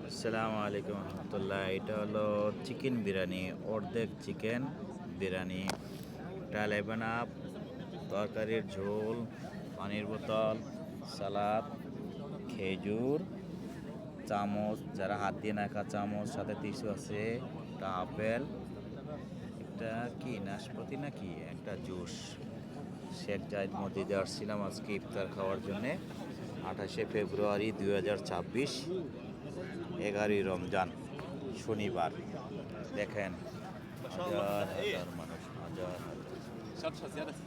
আসসালামু আলাইকুম রহমতুল্লাহ। এটা হলো চিকেন বিরিয়ানি, অর্ধেক চিকেন বিরিয়ানি। এটা লেবেন আপ, তরকারির ঝোল, পানির বোতল, সালাদ, খেজুর, চামচ, যারা হাত দিয়ে না খায় চামচ, সাথে টিস্যু আছে, একটা আপেল, একটা কি নাশপাতি নাকি একটা জুস। শেখ জাহিদ মসজিদে আসছিলাম আজকে ইফতার খাওয়ার জন্যে। 28শে ফেব্রুয়ারি 2026, 11ই রমজান, শনিবার। দেখেন হাজার হাজার মানুষ, হাজার হাজার মানুষ।